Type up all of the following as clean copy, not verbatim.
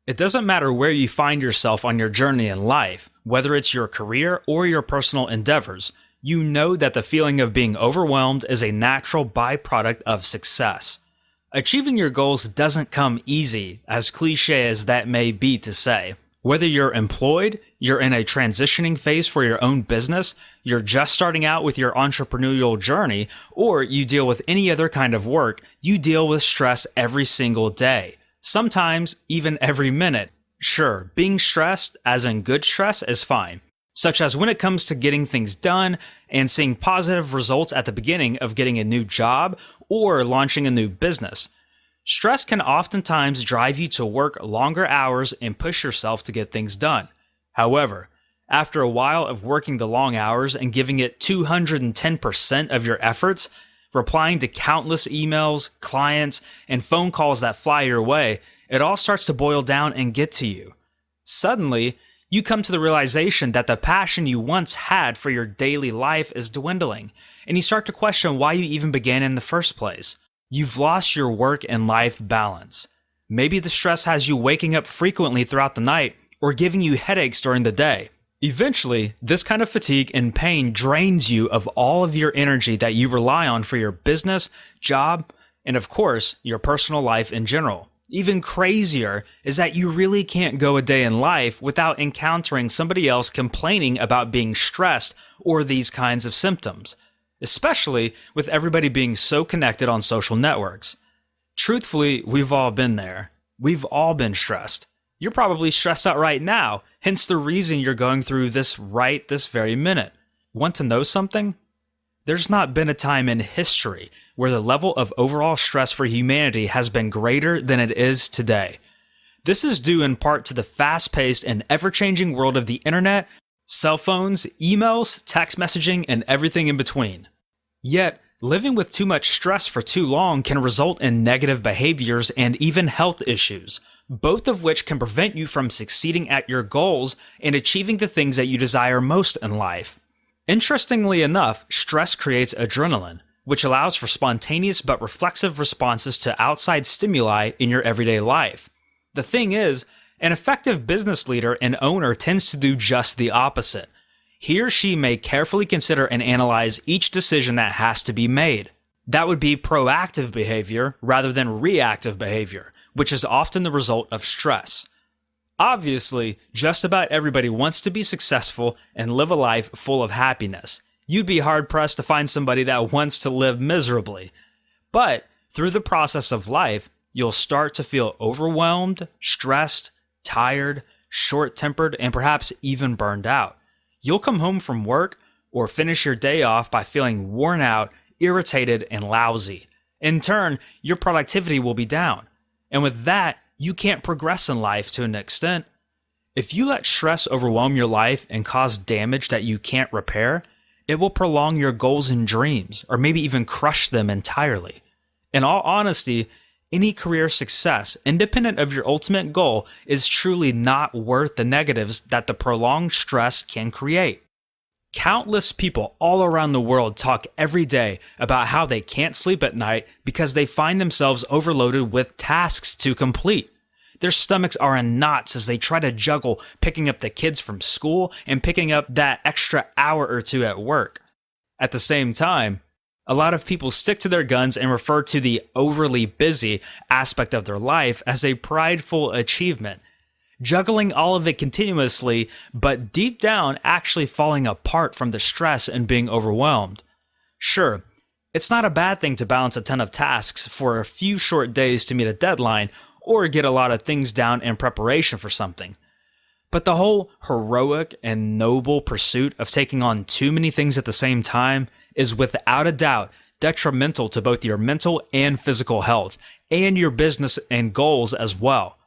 It doesn't matter where you find yourself on your journey in life, whether it's your career or your personal endeavors, you know that the feeling of being overwhelmed is a natural byproduct of success. Achieving your goals doesn't come easy, as cliche as that may be to say. Whether you're employed, you're in a transitioning phase for your own business, you're just starting out with your entrepreneurial journey, or you deal with any other kind of work, you deal with stress every single day. Sometimes even every minute. Sure, being stressed, as in good stress, is fine, such as when it comes to getting things done and seeing positive results at the beginning of getting a new job or launching a new business. Stress can oftentimes drive you to work longer hours and push yourself to get things done. However, after a while of working the long hours and giving it 210% of your efforts, replying to countless emails, clients, and phone calls that fly your way, it all starts to boil down and get to you. Suddenly, you come to the realization that the passion you once had for your daily life is dwindling, and you start to question why you even began in the first place. You've lost your work and life balance. Maybe the stress has you waking up frequently throughout the night or giving you headaches during the day. Eventually, this kind of fatigue and pain drains you of all of your energy that you rely on for your business, job, and of course, your personal life in general. Even crazier is that you really can't go a day in life without encountering somebody else complaining about being stressed or these kinds of symptoms, especially with everybody being so connected on social networks. Truthfully, we've all been there. We've all been stressed. You're probably stressed out right now, hence the reason you're going through this right this very minute. Want to know something? There's not been a time in history where the level of overall stress for humanity has been greater than it is today. This is due in part to the fast-paced and ever-changing world of the internet, cell phones, emails, text messaging, and everything in between. Yet, living with too much stress for too long can result in negative behaviors and even health issues, both of which can prevent you from succeeding at your goals and achieving the things that you desire most in life. Interestingly enough, stress creates adrenaline, which allows for spontaneous but reflexive responses to outside stimuli in your everyday life. The thing is, an effective business leader and owner tends to do just the opposite. He or she may carefully consider and analyze each decision that has to be made. That would be proactive behavior rather than reactive behavior, which is often the result of stress. Obviously, just about everybody wants to be successful and live a life full of happiness. You'd be hard-pressed to find somebody that wants to live miserably. But through the process of life, you'll start to feel overwhelmed, stressed, tired, short-tempered, and perhaps even burned out. You'll come home from work or finish your day off by feeling worn out, irritated, and lousy. In turn, your productivity will be down. And with that, you can't progress in life to an extent. If you let stress overwhelm your life and cause damage that you can't repair, it will prolong your goals and dreams, or maybe even crush them entirely. In all honesty, any career success, independent of your ultimate goal, is truly not worth the negatives that the prolonged stress can create. Countless people all around the world talk every day about how they can't sleep at night because they find themselves overloaded with tasks to complete. Their stomachs are in knots as they try to juggle picking up the kids from school and picking up that extra hour or two at work. At the same time, a lot of people stick to their guns and refer to the overly busy aspect of their life as a prideful achievement, juggling all of it continuously, but deep down actually falling apart from the stress and being overwhelmed. Sure, it's not a bad thing to balance a ton of tasks for a few short days to meet a deadline or get a lot of things down in preparation for something. But the whole heroic and noble pursuit of taking on too many things at the same time is without a doubt detrimental to both your mental and physical health, and your business and goals as well.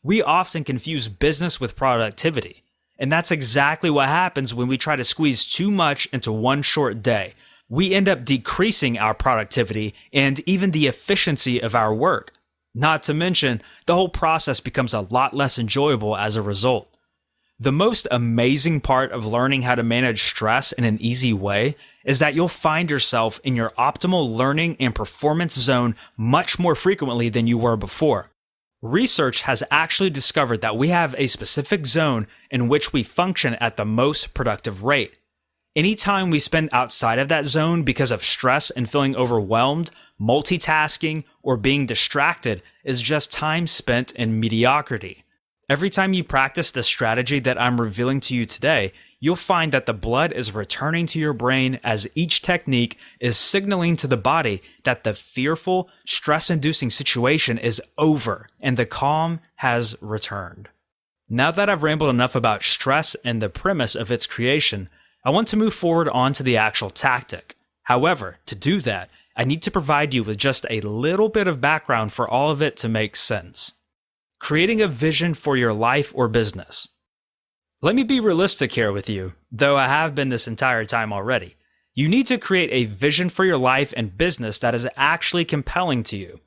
We often confuse business with productivity, and that's exactly what happens when we try to squeeze too much into one short day. We end up decreasing our productivity and even the efficiency of our work. Not to mention, the whole process becomes a lot less enjoyable as a result. The most amazing part of learning how to manage stress in an easy way is that you'll find yourself in your optimal learning and performance zone much more frequently than you were before. Research has actually discovered that we have a specific zone in which we function at the most productive rate. Anytime we spend outside of that zone because of stress and feeling overwhelmed, multitasking, or being distracted is just time spent in mediocrity. Every time you practice the strategy that I'm revealing to you today, you'll find that the blood is returning to your brain as each technique is signaling to the body that the fearful, stress-inducing situation is over and the calm has returned. Now that I've rambled enough about stress and the premise of its creation, I want to move forward on to the actual tactic. However, to do that, I need to provide you with just a little bit of background for all of it to make sense. Creating a vision for your life or business. Let me be realistic here with you, though I have been this entire time already. You need to create a vision for your life and business that is actually compelling to you.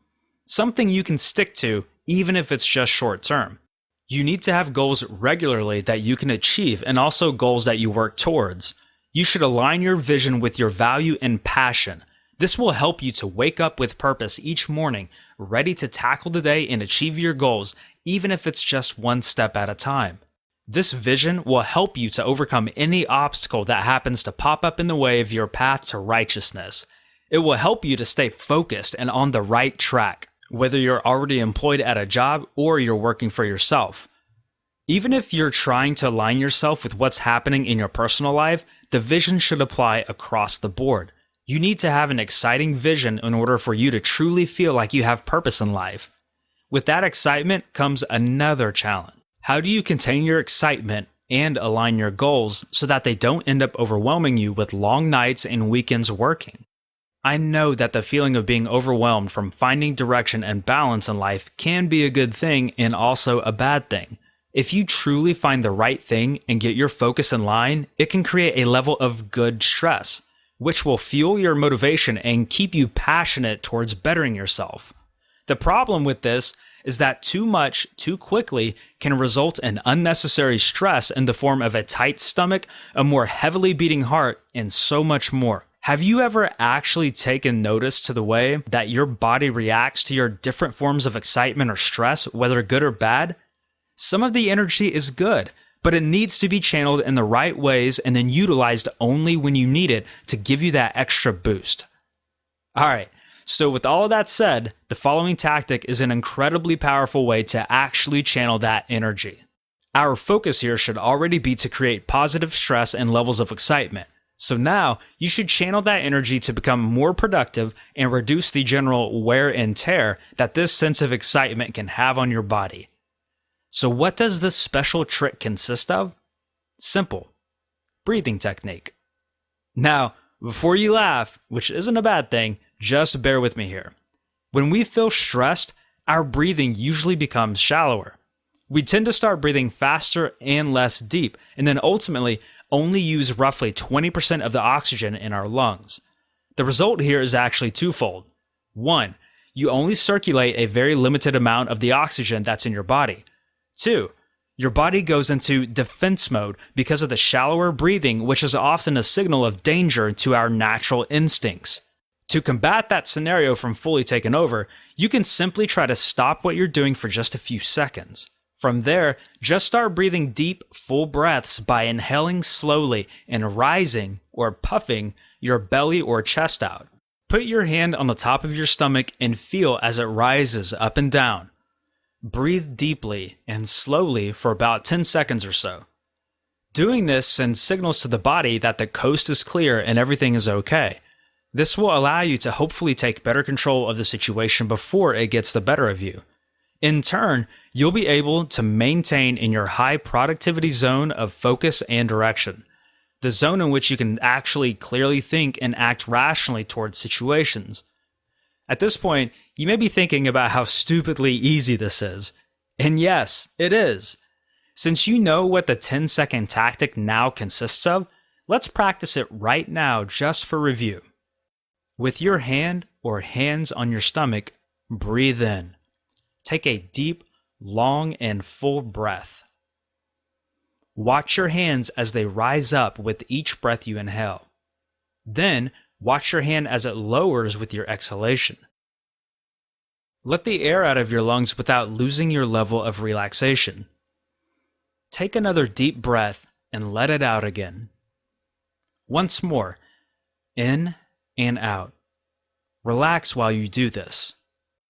Something you can stick to, even if it's just short term. You need to have goals regularly that you can achieve and also goals that you work towards. You should align your vision with your value and passion. This will help you to wake up with purpose each morning, ready to tackle the day and achieve your goals, even if it's just one step at a time. This vision will help you to overcome any obstacle that happens to pop up in the way of your path to righteousness. It will help you to stay focused and on the right track, whether you're already employed at a job or you're working for yourself. Even if you're trying to align yourself with what's happening in your personal life, the vision should apply across the board. You need to have an exciting vision in order for you to truly feel like you have purpose in life. With that excitement comes another challenge. How do you contain your excitement and align your goals so that they don't end up overwhelming you with long nights and weekends working? I know that the feeling of being overwhelmed from finding direction and balance in life can be a good thing and also a bad thing. If you truly find the right thing and get your focus in line, it can create a level of good stress, which will fuel your motivation and keep you passionate towards bettering yourself. The problem with this is that too much, too quickly can result in unnecessary stress in the form of a tight stomach, a more heavily beating heart, and so much more. Have you ever actually taken notice to the way that your body reacts to your different forms of excitement or stress, whether good or bad? Some of the energy is good, but it needs to be channeled in the right ways and then utilized only when you need it to give you that extra boost. Alright, so with all of that said, the following tactic is an incredibly powerful way to actually channel that energy. Our focus here should already be to create positive stress and levels of excitement. So now, you should channel that energy to become more productive and reduce the general wear and tear that this sense of excitement can have on your body. So what does this special trick consist of? Simple. Breathing technique. Now, before you laugh, which isn't a bad thing, just bear with me here. When we feel stressed, our breathing usually becomes shallower. We tend to start breathing faster and less deep, and then ultimately only use roughly 20% of the oxygen in our lungs. The result here is actually twofold. One, you only circulate a very limited amount of the oxygen that's in your body. Two, your body goes into defense mode because of the shallower breathing, which is often a signal of danger to our natural instincts. To combat that scenario from fully taking over, you can simply try to stop what you're doing for just a few seconds. From there, just start breathing deep, full breaths by inhaling slowly and rising or puffing your belly or chest out. Put your hand on the top of your stomach and feel as it rises up and down. Breathe deeply and slowly for about 10 seconds or so. Doing this sends signals to the body that the coast is clear and everything is okay. This will allow you to hopefully take better control of the situation before it gets the better of you. In turn, you'll be able to maintain in your high productivity zone of focus and direction, the zone in which you can actually clearly think and act rationally towards situations. At this point, you may be thinking about how stupidly easy this is. And yes, it is. Since you know what the 10-second tactic now consists of, let's practice it right now just for review. With your hand or hands on your stomach, breathe in. Take a deep, long, and full breath. Watch your hands as they rise up with each breath you inhale. Then, watch your hand as it lowers with your exhalation. Let the air out of your lungs without losing your level of relaxation. Take another deep breath and let it out again. Once more, in and out. Relax while you do this.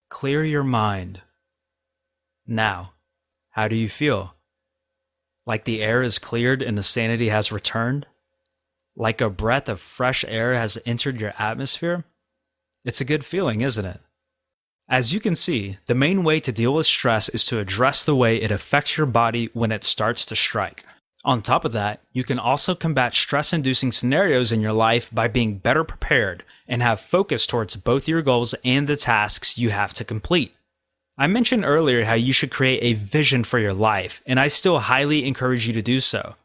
Clear your mind. Now, how do you feel? Like the air is cleared and the sanity has returned? Like a breath of fresh air has entered your atmosphere? It's a good feeling, isn't it? As you can see, the main way to deal with stress is to address the way it affects your body when it starts to strike. On top of that, you can also combat stress-inducing scenarios in your life by being better prepared and have focus towards both your goals and the tasks you have to complete. I mentioned earlier how you should create a vision for your life, and I still highly encourage you to do so.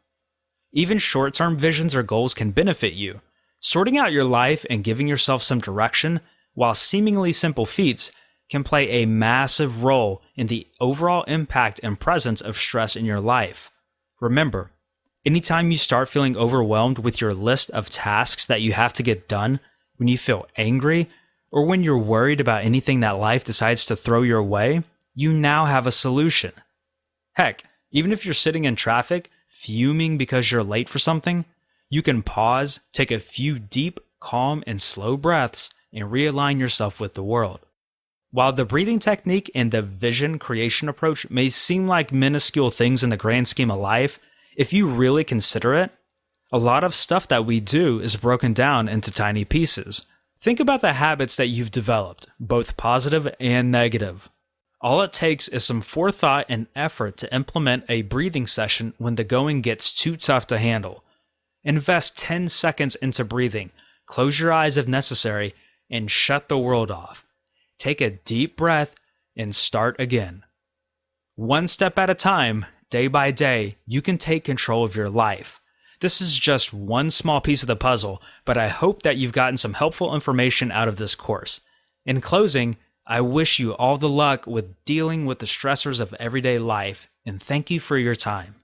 Even short-term visions or goals can benefit you. Sorting out your life and giving yourself some direction, while seemingly simple feats, can play a massive role in the overall impact and presence of stress in your life. Remember, anytime you start feeling overwhelmed with your list of tasks that you have to get done, when you feel angry, or when you're worried about anything that life decides to throw your way, you now have a solution. Heck, even if you're sitting in traffic, fuming because you're late for something, you can pause, take a few deep, calm, and slow breaths, and realign yourself with the world. While the breathing technique and the vision creation approach may seem like minuscule things in the grand scheme of life, if you really consider it, a lot of stuff that we do is broken down into tiny pieces. Think about the habits that you've developed, both positive and negative. All it takes is some forethought and effort to implement a breathing session when the going gets too tough to handle. Invest 10 seconds into breathing, close your eyes if necessary, and shut the world off. Take a deep breath and start again. One step at a time, day by day, you can take control of your life. This is just one small piece of the puzzle, but I hope that you've gotten some helpful information out of this course. In closing, I wish you all the luck with dealing with the stressors of everyday life, and thank you for your time.